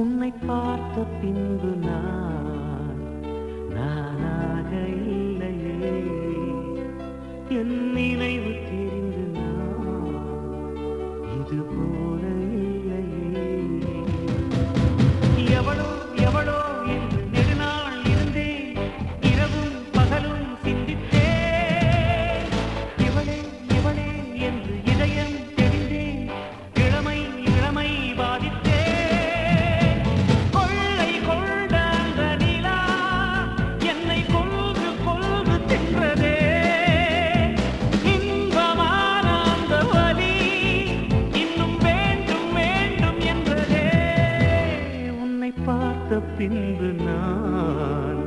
உன்னை பார்த்த பின்பு நானாக இல்லையே, என் நினைவு தெரிந்து இது போல இல்லையே. எவளோ எவளோ என்று நெடுநாள் இருந்தேன், இரவும் பகலும் சிந்தித்தேன். இவளே இவளே என்று இதயம் தெரிந்தேன், இளமை இளமை பாதித்தேன். கொள்ளை கொண்ட அந்த நிலா என்னை கொல்கு கொல்கு தின்றதே. இன்பமான அந்த வலி இன்னும் வேண்டும் வேண்டும் என்றதே. உன்னை பார்த்த பின்பு நான்